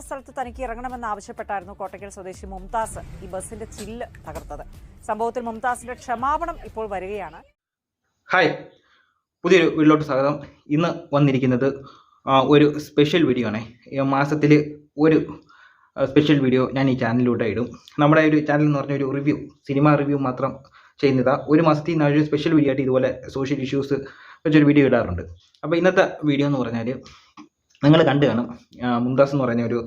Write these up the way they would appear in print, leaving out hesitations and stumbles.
സ്ഥലത്ത് തനിക്ക് ഇറങ്ങണമെന്ന് ആവശ്യപ്പെട്ടായിരുന്നു കോട്ടയ്ക്കൽ സ്വദേശി മുംതാസ് ഈ ബസിന്റെ ചില്ല് തകർത്തത്. സംഭവത്തിൽ മുംതാസിന്റെ ക്ഷമാപണം ഇപ്പോൾ വരികയാണ്. ഹായ്, പുതിയൊരു വീട്ടിലോട്ട് സ്വാഗതം. ഇന്ന് വന്നിരിക്കുന്നത് ഒരു സ്പെഷ്യൽ വീഡിയോ ആണ്. മാസത്തിൽ ഒരു സ്പെഷ്യൽ വീഡിയോ ഞാൻ ഈ ചാനലിലൂടെ ഇടും. നമ്മുടെ ഒരു ചാനൽ എന്ന് പറഞ്ഞ ഒരു റിവ്യൂ, സിനിമ റിവ്യൂ മാത്രം ചെയ്യുന്നതാണ്. ഒരു മാസത്തിൽ ഒരു സ്പെഷ്യൽ വീഡിയോ ആയിട്ട് ഇതുപോലെ സോഷ്യൽ ഇഷ്യൂസ് വെച്ചൊരു വീഡിയോ ഇടാറുണ്ട്. അപ്പോൾ ഇന്നത്തെ വീഡിയോ എന്ന് പറഞ്ഞാൽ നിങ്ങൾ കണ്ടു കാണും. മുംതാസ് എന്ന് പറഞ്ഞ ഒരു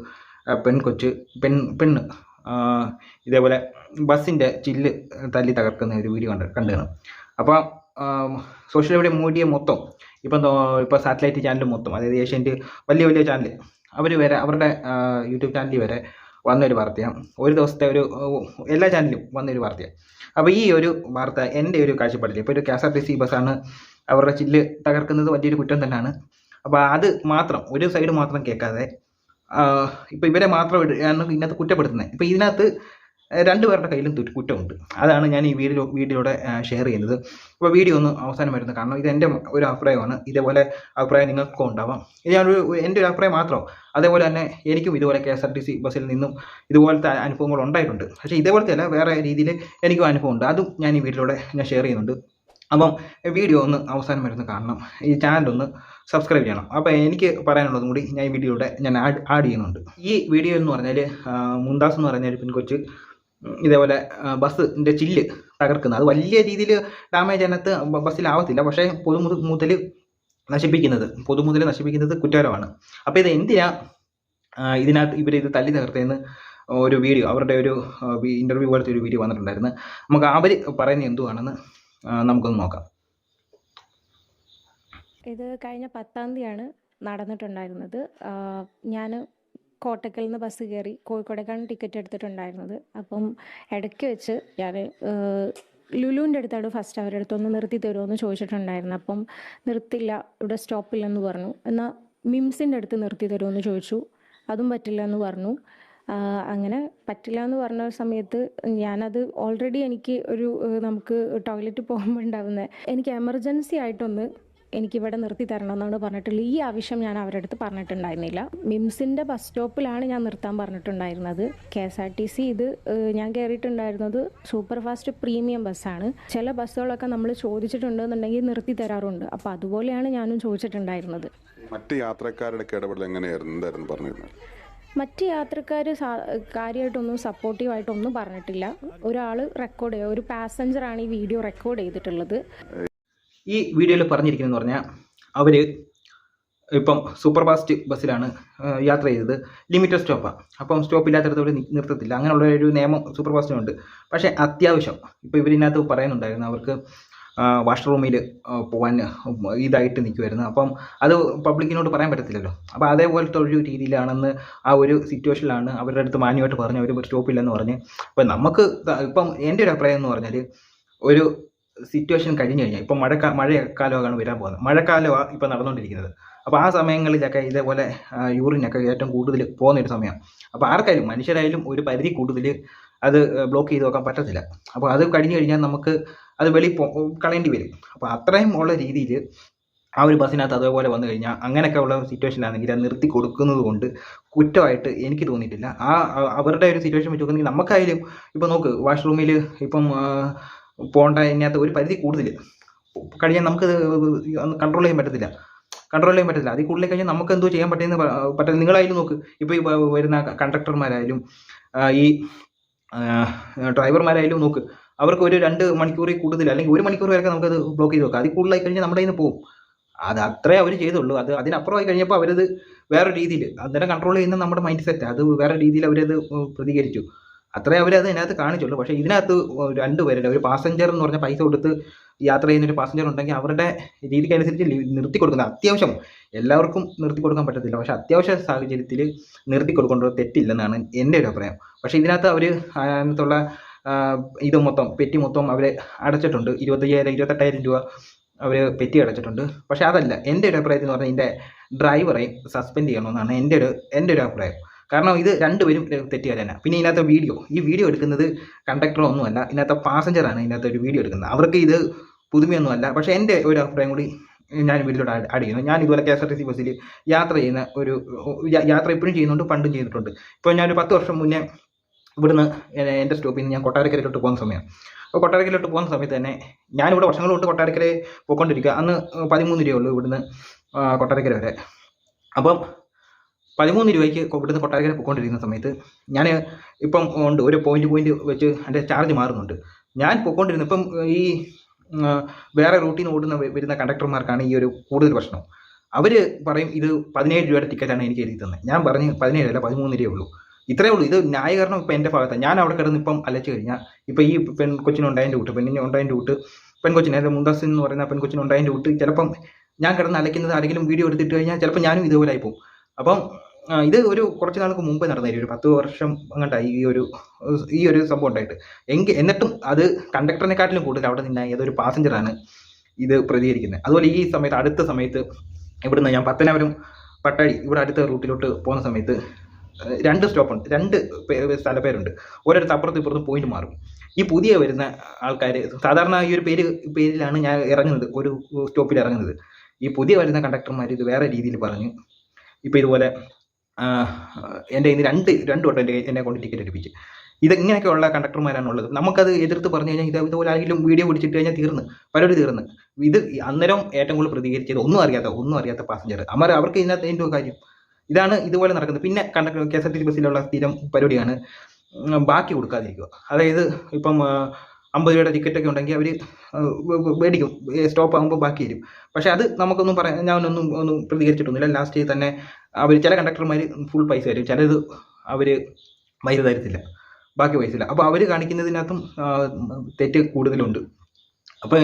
പെണ്ണ് ഇതേപോലെ ബസ്സിൻ്റെ ചില്ല് തല്ലി തകർക്കുന്ന ഒരു വീഡിയോ കണ്ടു കാണും. അപ്പോൾ സോഷ്യൽ മീഡിയ മൊത്തം ഇപ്പോൾ സാറ്റലൈറ്റ് ചാനൽ മൊത്തം, അതായത് ഏഷ്യൻ്റെ വലിയ ചാനൽ അവർ വരെ, അവരുടെ യൂട്യൂബ് ചാനലിൽ വരെ വന്നൊരു വാർത്തയാണ്. ഒരു ദിവസത്തെ എല്ലാ ചാനലിലും വന്നൊരു വാർത്തയാണ്. അപ്പോൾ ഈ ഒരു വാർത്ത എൻ്റെ ഒരു കാഴ്ചപ്പാടില്ല. ഇപ്പോൾ ഒരു KSRTC ബസ്സാണ് അവരുടെ ചില്ല് തകർക്കുന്നത്, വലിയൊരു കുറ്റം തന്നെയാണ്. അപ്പോൾ അത് മാത്രം ഒരു സൈഡ് മാത്രം കേൾക്കാതെ ഇപ്പോൾ ഇവരെ മാത്രം ഇതിനകത്ത് കുറ്റപ്പെടുത്തുന്നത്. ഇപ്പോൾ ഇതിനകത്ത് രണ്ടുപേരുടെ കയ്യിലും കുറ്റമുണ്ട്. അതാണ് ഞാൻ ഈ വീഡിയോയിലൂടെ ഷെയർ ചെയ്യുന്നത്. അപ്പോൾ വീഡിയോ ഒന്ന് അവസാനം വരുന്നത് കാരണം ഇത് എൻ്റെ ഒരു അഭിപ്രായമാണ്. ഇതേപോലെ അഭിപ്രായം നിങ്ങൾക്കും ഉണ്ടാവാം. ഇത് എൻ്റെ ഒരു അഭിപ്രായം മാത്രം. അതേപോലെ തന്നെ എനിക്കും ഇതുപോലെ KSRTC ബസ്സിൽ നിന്നും ഇതുപോലത്തെ അനുഭവങ്ങൾ ഉണ്ടായിട്ടുണ്ട്. പക്ഷേ ഇതേപോലത്തെ അല്ല, വേറെ രീതിയിൽ എനിക്കും അനുഭവമുണ്ട്. അതും ഞാൻ ഈ വീഡിയോയിലൂടെ ഞാൻ ഷെയർ ചെയ്യുന്നുണ്ട്. അപ്പം വീഡിയോ ഒന്ന് അവസാനം വരുന്ന കാണണം. ഈ ചാനലൊന്ന് സബ്സ്ക്രൈബ് ചെയ്യണം. അപ്പോൾ എനിക്ക് പറയാനുള്ളതും കൂടി ഞാൻ ഈ വീഡിയോയുടെ ഞാൻ ആഡ് ചെയ്യുന്നുണ്ട്. ഈ വീഡിയോ എന്ന് പറഞ്ഞാൽ മുംതാസ് എന്ന് പറഞ്ഞ ഒരു പെൺകൊച്ച് ഇതേപോലെ ബസ്സിൻ്റെ ചില്ല് തകർക്കുന്നത്, അത് വലിയ രീതിയിൽ ഡാമേജ് അതിനകത്ത് ബസ്സിലാവത്തില്ല. പക്ഷേ പൊതുമുതൽ നശിപ്പിക്കുന്നത് കുറ്റകരമാണ്. അപ്പോൾ ഇത് എന്തിനാ ഇതിനകത്ത് ഇവരിത് തല്ലി തകർത്തതെന്ന് ഒരു വീഡിയോ, അവരുടെ ഒരു ഇൻ്റർവ്യൂ പോലത്തെ ഒരു വീഡിയോ വന്നിട്ടുണ്ടായിരുന്നു. നമുക്ക് അവർ പറയുന്നത് എന്തുവാണെന്ന് നമുക്കൊന്ന് നോക്കാം. ഇത് കഴിഞ്ഞ 10-ാം തീയതിയാണ് നടന്നിട്ടുണ്ടായിരുന്നത്. ഞാൻ കോട്ടക്കൽ നിന്ന് ബസ് കയറി കോഴിക്കോടേക്കാണ് ടിക്കറ്റ് എടുത്തിട്ടുണ്ടായിരുന്നത്. അപ്പം ഇടയ്ക്ക് വെച്ച് ഞാൻ ലുലുവിൻ്റെ അടുത്താണ് ഫസ്റ്റ് അവരുടെ അടുത്തൊന്ന് നിർത്തി തരുമോ എന്ന് ചോദിച്ചിട്ടുണ്ടായിരുന്നു. അപ്പം നിർത്തില്ല, ഇവിടെ സ്റ്റോപ്പില്ലെന്ന് പറഞ്ഞു. എന്നാൽ മിംസിൻ്റെ അടുത്ത് നിർത്തി തരുമോ എന്ന് ചോദിച്ചു, അതും പറ്റില്ല എന്ന് പറഞ്ഞു. അങ്ങനെ പറ്റില്ല എന്ന് പറഞ്ഞ സമയത്ത് ഞാനത് ഓൾറെഡി എനിക്ക് നമുക്ക് ടോയ്ലറ്റ് പോകുമ്പോൾ ഉണ്ടാകുന്ന എനിക്ക് എമർജൻസി ആയിട്ടൊന്ന് എനിക്കിവിടെ നിർത്തി തരണം എന്നാണ് പറഞ്ഞിട്ടുള്ളത്. ഈ ആവശ്യം ഞാൻ അവരുടെ അടുത്ത് പറഞ്ഞിട്ടുണ്ടായിരുന്നില്ല. മിംസിൻ്റെ ബസ് സ്റ്റോപ്പിലാണ് ഞാൻ നിർത്താൻ പറഞ്ഞിട്ടുണ്ടായിരുന്നത്. KSRTC ഇത് ഞാൻ കയറിയിട്ടുണ്ടായിരുന്നത് സൂപ്പർ ഫാസ്റ്റ് പ്രീമിയം ബസ്സാണ്. ചില ബസ്സുകളൊക്കെ നമ്മൾ ചോദിച്ചിട്ടുണ്ടെന്നുണ്ടെങ്കിൽ നിർത്തി തരാറുണ്ട്. അപ്പോൾ അതുപോലെയാണ് ഞാനും ചോദിച്ചിട്ടുണ്ടായിരുന്നത്. മറ്റ് യാത്രക്കാരുടെ ഇടപെടൽ എങ്ങനെയായിരുന്നു പറഞ്ഞിരുന്നത്? മറ്റ് യാത്രക്കാർ കാര്യമായിട്ടൊന്നും സപ്പോർട്ടീവായിട്ടൊന്നും പറഞ്ഞിട്ടില്ല. ഒരാൾ ഒരു പാസഞ്ചറാണ് ഈ വീഡിയോ റെക്കോർഡ് ചെയ്തിട്ടുള്ളത്. ഈ വീഡിയോയിൽ പറഞ്ഞിരിക്കുന്നതെന്ന് പറഞ്ഞാൽ അവർ ഇപ്പം സൂപ്പർ ഫാസ്റ്റ് ബസ്സിലാണ് യാത്ര ചെയ്തത്. ലിമിറ്റഡ് സ്റ്റോപ്പാണ്. അപ്പം സ്റ്റോപ്പില്ലാത്തടത്ത് അവർ നിർത്തത്തില്ല. അങ്ങനെയുള്ള ഒരു നിയമം സൂപ്പർ ഫാസ്റ്റിനുണ്ട്. പക്ഷേ അത്യാവശ്യം ഇപ്പോൾ ഇവരിനകത്ത് പറയുന്നുണ്ടായിരുന്നു അവർക്ക് വാഷ്റൂമിൽ പോകാൻ ഇതായിട്ട് നിൽക്കുമായിരുന്നു. അപ്പം അത് പബ്ലിക്കിനോട് പറയാൻ പറ്റത്തില്ലല്ലോ. അപ്പോൾ അതേപോലത്തെ ഒരു രീതിയിലാണെന്ന് ആ ഒരു സിറ്റുവേഷനിലാണ് അവരുടെ അടുത്ത് മാന്യമായിട്ട് പറഞ്ഞ് അവർ സ്റ്റോപ്പില്ലെന്ന് പറഞ്ഞ്. അപ്പം നമുക്ക് ഇപ്പം എൻ്റെ ഒരു അഭിപ്രായം എന്ന് പറഞ്ഞാൽ ഒരു സിറ്റുവേഷൻ കഴിഞ്ഞ് കഴിഞ്ഞാൽ ഇപ്പം മഴക്കാലമാണ് വരാൻ പോകുന്നത്. മഴക്കാലമാണ് ഇപ്പോൾ നടന്നുകൊണ്ടിരിക്കുന്നത്. അപ്പോൾ ആ സമയങ്ങളിലൊക്കെ ഇതേപോലെ യൂറിനൊക്കെ ഏറ്റവും കൂടുതൽ പോകുന്നൊരു സമയമാണ്. അപ്പോൾ ആർക്കായാലും മനുഷ്യരായാലും ഒരു പരിധി കൂടുതൽ അത് ബ്ലോക്ക് ചെയ്ത് വെക്കാൻ പറ്റത്തില്ല. അപ്പോൾ അത് കഴിഞ്ഞ് കഴിഞ്ഞാൽ നമുക്ക് അത് കളയേണ്ടി വരും. അപ്പോൾ അത്രയും ഉള്ള രീതിയിൽ ആ ഒരു ബസ്സിനകത്ത് അതേപോലെ വന്നു കഴിഞ്ഞാൽ അങ്ങനെയൊക്കെ ഉള്ള സിറ്റുവേഷനിലാണെങ്കിൽ അത് നിർത്തി കൊടുക്കുന്നത് കൊണ്ട് കുറ്റമായിട്ട് എനിക്ക് തോന്നിയിട്ടില്ല. അവരുടെ ഒരു സിറ്റുവേഷൻ വെച്ച് നോക്കുന്നെങ്കിൽ നമുക്കായാലും ഇപ്പോൾ നോക്ക്, വാഷ്റൂമിൽ ഇപ്പം പോകേണ്ട ഇതിനകത്ത് ഒരു പരിധി കൂടുതൽ കഴിഞ്ഞാൽ നമുക്ക് കൺട്രോൾ ചെയ്യാൻ പറ്റത്തില്ല. അതിൽ കൂടുതൽ കഴിഞ്ഞാൽ നമുക്ക് എന്തോ ചെയ്യാൻ പറ്റുന്ന നിങ്ങളായാലും നോക്ക്. ഇപ്പോൾ ഈ വരുന്ന കണ്ടക്ടർമാരായാലും ഈ ഡ്രൈവർമാരായാലും നോക്ക്, അവർക്ക് ഒരു 2 മണിക്കൂറിൽ കൂടുതൽ അല്ലെങ്കിൽ 1 മണിക്കൂർ വരെയൊക്കെ നമുക്കത് ബ്ലോക്ക് ചെയ്ത് വെക്കാം. അതിൽ കൂടുതലായി കഴിഞ്ഞാൽ നമ്മുടെ കയ്യിൽ നിന്ന് പോകും. അത് അത്രേ അവർ ചെയ്തുള്ളൂ. അതിനപ്പുറമായി കഴിഞ്ഞപ്പോൾ അവരത് വേറെ രീതിയിൽ അന്നേരം കൺട്രോൾ ചെയ്യുന്ന നമ്മുടെ മൈൻഡ് സെറ്റ് അത് വേറെ രീതിയിൽ അവരത് പ്രതികരിച്ചു. അത്രേ അവരത് ഇതിനകത്ത് കാണിച്ചുള്ളൂ. പക്ഷേ ഇതിനകത്ത് 2 പേരുടെ ഒരു പാസഞ്ചർ എന്ന് പറഞ്ഞാൽ പൈസ കൊടുത്ത് യാത്ര ചെയ്യുന്നൊരു പാസഞ്ചർ ഉണ്ടെങ്കിൽ അവരുടെ രീതിക്കനുസരിച്ച് നിർത്തി കൊടുക്കുന്നത് അത്യാവശ്യം എല്ലാവർക്കും നിർത്തി കൊടുക്കാൻ പറ്റത്തില്ല. പക്ഷേ അത്യാവശ്യ സാഹചര്യത്തിൽ നിർത്തി കൊടുക്കേണ്ടത് തെറ്റില്ലെന്നാണ് എൻ്റെ ഒരു അഭിപ്രായം. പക്ഷേ ഇതിനകത്ത് അവർ അതിനകത്തുള്ള പെറ്റി മൊത്തം അവർ അടച്ചിട്ടുണ്ട്. 25,000-28,000 രൂപ അവർ പെറ്റി അടച്ചിട്ടുണ്ട്. പക്ഷേ അതല്ല എൻ്റെ ഒരു അഭിപ്രായത്തിൽ എന്ന് പറഞ്ഞാൽ ഇതിൻ്റെ ഡ്രൈവറെ സസ്പെൻഡ് ചെയ്യണമെന്നാണ് എൻ്റെ ഒരു അഭിപ്രായം. കാരണം ഇത് രണ്ടുപേരും തെറ്റുകാർ തന്നെ. പിന്നെ ഇതിനകത്ത് ഈ വീഡിയോ എടുക്കുന്നത് കണ്ടക്ടറൊന്നുമല്ല, ഇതിനകത്ത് പാസഞ്ചറാണ് ഇതിനകത്ത് ഒരു വീഡിയോ എടുക്കുന്നത്. അവർക്ക് ഇത് പുതുമയൊന്നുമല്ല. പക്ഷേ എൻ്റെ ഒരു അഭിപ്രായം കൂടി ഞാൻ വീട്ടിലോട്ട് ആഡ് ചെയ്യുന്നു. ഞാൻ ഇതുപോലെ KSRTC ബസ്സിൽ യാത്ര ചെയ്യുന്ന യാത്ര എപ്പോഴും ചെയ്യുന്നുണ്ട്, പണ്ടും ചെയ്തിട്ടുണ്ട്. ഇപ്പോൾ ഞാനൊരു 10 വർഷം മുന്നേ ഇവിടുന്ന് എൻ്റെ സ്റ്റോപ്പിൽ നിന്ന് ഞാൻ കൊട്ടാരക്കരയിലോട്ട് പോകുന്ന സമയം. അപ്പോൾ കൊട്ടാരക്കരയിലോട്ട് പോകുന്ന സമയത്ത് തന്നെ ഞാനിവിടെ വർഷങ്ങൾ കൊണ്ട് കൊട്ടാരക്കരയെ പോയിക്കൊണ്ടിരിക്കുക. അന്ന് 13 രൂപയുള്ളൂ ഇവിടുന്ന് കൊട്ടാരക്കര വരെ. അപ്പം 13 രൂപയ്ക്ക് ഇവിടുന്ന് കൊട്ടാരക്കര പോയിക്കൊണ്ടിരിക്കുന്ന സമയത്ത് ഞാൻ ഇപ്പം ഉണ്ട് ഒരു പോയിന്റ് വെച്ച് എൻ്റെ ചാർജ് മാറുന്നുണ്ട്. ഞാൻ പോയിക്കൊണ്ടിരുന്ന ഇപ്പം ഈ വേറെ റൂട്ടിൽ നിന്ന് വരുന്ന കണ്ടക്ടർമാർക്കാണ് ഈ ഒരു കൂടുതൽ പ്രശ്നം. അവർ പറയും ഇത് 17 രൂപയുടെ ടിക്കറ്റാണ് എനിക്ക് എഴുതി തന്നെ. ഞാൻ പറഞ്ഞ് 17 അല്ല 13 രൂപയേ ഉള്ളൂ. ഇത്രയേ ഉള്ളൂ. ഇത് ന്യായീകരണം ഇപ്പം എൻ്റെ ഭാഗത്താണ്. ഞാൻ അവിടെ കിടന്ന് ഇപ്പം അലച്ചു കഴിഞ്ഞാൽ ഇപ്പം ഈ പെൺകൊച്ചിനുണ്ടായതിൻ്റെ കൂട്ട് പെണ്ണിനുണ്ടായതിൻ്റെ കൂട്ട് പെൺകൊച്ചിന് അതായത് മുന്താസ് എന്ന് പറയുന്ന പെൺകൊച്ചിനുണ്ടായതിൻ്റെ കൂട്ട് ചിലപ്പം ഞാൻ കിടന്ന് അലയ്ക്കുന്നത് ആരെങ്കിലും വീഡിയോ എടുത്തിട്ട് കഴിഞ്ഞാൽ ചിലപ്പോൾ ഞാനും ഇതുപോലെ ആയിപ്പോവും. അപ്പം ഇത് ഒരു കുറച്ച് നാൾക്ക് മുമ്പ് നടന്നായിരിക്കും, ഒരു 10 വർഷം അങ്ങോട്ടായി ഈ ഒരു സംഭവം ഉണ്ടായിട്ട്. എന്നിട്ടും അത് കണ്ടക്ടറിനെക്കാട്ടിലും കൂടുതൽ അവിടെ നിന്ന് ഏതൊരു പാസഞ്ചറാണ് ഇത് പ്രതികരിക്കുന്നത്. അതുപോലെ ഈ സമയത്ത് അടുത്ത സമയത്ത് ഇവിടുന്ന് ഞാൻ പത്തനാപുരം പട്ടാഴി ഇവിടെ അടുത്ത റൂട്ടിലോട്ട് പോകുന്ന സമയത്ത് 2 സ്റ്റോപ്പുണ്ട്, 2 സ്ഥലപ്പേരുണ്ട്. ഒരിടത്ത് അപ്പുറത്തും ഇപ്പുറത്തും പോയിന്റ് മാറും. ഈ പുതിയ വരുന്ന ആൾക്കാർ സാധാരണ ഈ ഒരു പേരിലാണ് ഞാൻ ഇറങ്ങുന്നത്, ഒരു സ്റ്റോപ്പിൽ ഇറങ്ങുന്നത്. ഈ പുതിയ വരുന്ന കണ്ടക്ടർമാർ ഇത് വേറെ രീതിയിൽ പറഞ്ഞു. ഇപ്പോൾ ഇതുപോലെ എൻ്റെ ഇന്ന് രണ്ട് വട്ടം എന്നെ കൊണ്ട് ടിക്കറ്റ് എടുപ്പിച്ച്. ഇങ്ങനെയൊക്കെയുള്ള കണ്ടക്ടർമാരാണുള്ളത്. നമുക്കത് എതിർത്ത് പറഞ്ഞു കഴിഞ്ഞാൽ ഇതുപോലെ ആരെങ്കിലും വീഡിയോ പിടിച്ചിട്ട് കഴിഞ്ഞാൽ പരിപാടി തീർന്ന്. ഇത് അന്നേരം ഏറ്റവും കൂടുതൽ പ്രതികരിച്ചത് ഒന്നും അറിയാത്ത പാസഞ്ചർ അവർക്ക് ഇതിനകത്ത് അതിൻ്റെ കാര്യം ഇതാണ് ഇതുപോലെ നടക്കുന്നത്. പിന്നെ KSRTC ബസ്സിലുള്ള സ്ഥിരം പരിപാടിയാണ് ബാക്കി കൊടുക്കാതിരിക്കുക. അതായത് ഇപ്പം 50 രൂപയുടെ ടിക്കറ്റൊക്കെ ഉണ്ടെങ്കിൽ അവർ മേടിക്കും, സ്റ്റോപ്പ് ആകുമ്പോൾ ബാക്കി തരും. പക്ഷേ അത് നമുക്കൊന്നും ഞാനൊന്നും പ്രതികരിച്ചിട്ടൊന്നുമില്ല. ലാസ്റ്റ് തന്നെ അവർ ചില കണ്ടക്ടർമാർ ഫുൾ പൈസ തരും, ചിലത് അവർ പൈസ തരത്തില്ല, ബാക്കി പൈസ ഇല്ല. അപ്പോൾ അവർ കാണിക്കുന്നതിനകത്തും തെറ്റ് കൂടുതലുണ്ട്. അപ്പോൾ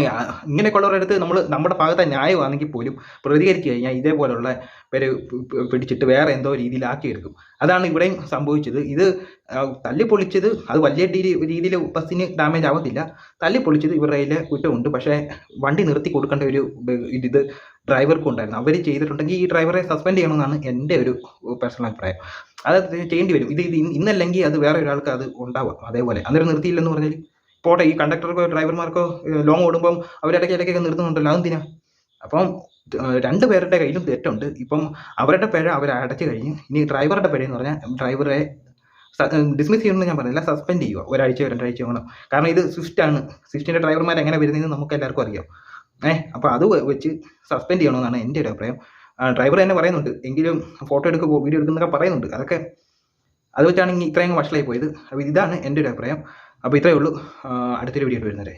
ഇങ്ങനെയൊക്കെയുള്ളവരുടെ അടുത്ത് നമ്മുടെ ഭാഗത്തെ ന്യായമാണെങ്കിൽ പോലും പ്രതികരിച്ചു കഴിഞ്ഞാൽ ഇതേപോലുള്ള പേര് പിടിച്ചിട്ട് വേറെ എന്തോ രീതിയിലാക്കിയെടുക്കും. അതാണ് ഇവിടെയും സംഭവിച്ചത്. ഇത് തല്ലിപ്പൊളിച്ചത് അത് വലിയ രീതിയിൽ ബസ്സിന് ഡാമേജ് ആവത്തില്ല. തല്ലിപ്പൊളിച്ചത് ഇവരുടെ കുറ്റമുണ്ട്. പക്ഷേ വണ്ടി നിർത്തി കൊടുക്കേണ്ട ഒരു ഇത് ഡ്രൈവർക്കും ഉണ്ടായിരുന്നു. അവർ ചെയ്തിട്ടുണ്ടെങ്കിൽ ഈ ഡ്രൈവറെ സസ്പെൻഡ് ചെയ്യണമെന്നാണ് എൻ്റെ ഒരു പേഴ്സണൽ അഭിപ്രായം. അത് ചെയ്യേണ്ടി വരും. ഇത് ഇന്നല്ലെങ്കിൽ അത് വേറെ ഒരാൾക്ക് അത് ഉണ്ടാവാം. അതേപോലെ അന്നേരം നിർത്തിയില്ലെന്ന് പറഞ്ഞാൽ പോട്ടെ. ഈ കണ്ടക്ടർക്കോ ഡ്രൈവർമാർക്കോ ലോങ് ഓടുമ്പം അവരിടയ്ക്കൊക്കെ നിർത്തുന്നുണ്ടല്ലോ, അതെന്തിനാ? അപ്പം 2 പേരുടെ കയ്യിലും തെറ്റുണ്ട്. ഇപ്പം അവരുടെ പിഴ അവർ അടച്ചു കഴിഞ്ഞ് ഇനി ഡ്രൈവറുടെ പിഴയെന്ന് പറഞ്ഞാൽ ഡ്രൈവറെ ഡിസ്മിസ് ചെയ്യണമെന്ന് ഞാൻ പറഞ്ഞില്ല, സസ്പെൻഡ് ചെയ്യുക 1 ആഴ്ചയോ 2 ആഴ്ചയോ വേണം. കാരണം ഇത് സ്വിഫ്റ്റാണ്. സ്വിഫ്റ്റിൻ്റെ ഡ്രൈവർമാർ എങ്ങനെ വരുന്നതെന്ന് നമുക്ക് എല്ലാവർക്കും അറിയാം. അപ്പോൾ അത് വെച്ച് സസ്പെൻഡ് ചെയ്യണമെന്നാണ് എൻ്റെ ഒരു അഭിപ്രായം. ഡ്രൈവർ തന്നെ പറയുന്നുണ്ട്, എങ്കിലും ഫോട്ടോ എടുക്കുക വീഡിയോ എടുക്കുന്നതൊക്കെ പറയുന്നുണ്ട്. അതൊക്കെ അത് വെച്ചാണെങ്കിൽ ഇത്രയും വഷളായി പോയത്. അപ്പോൾ ഇതാണ് എൻ്റെ ഒരു അഭിപ്രായം. അപ്പോൾ ഇത്രയേ ഉള്ളൂ. അടുത്തൊരു വീഡിയോ വരുന്നവരെ.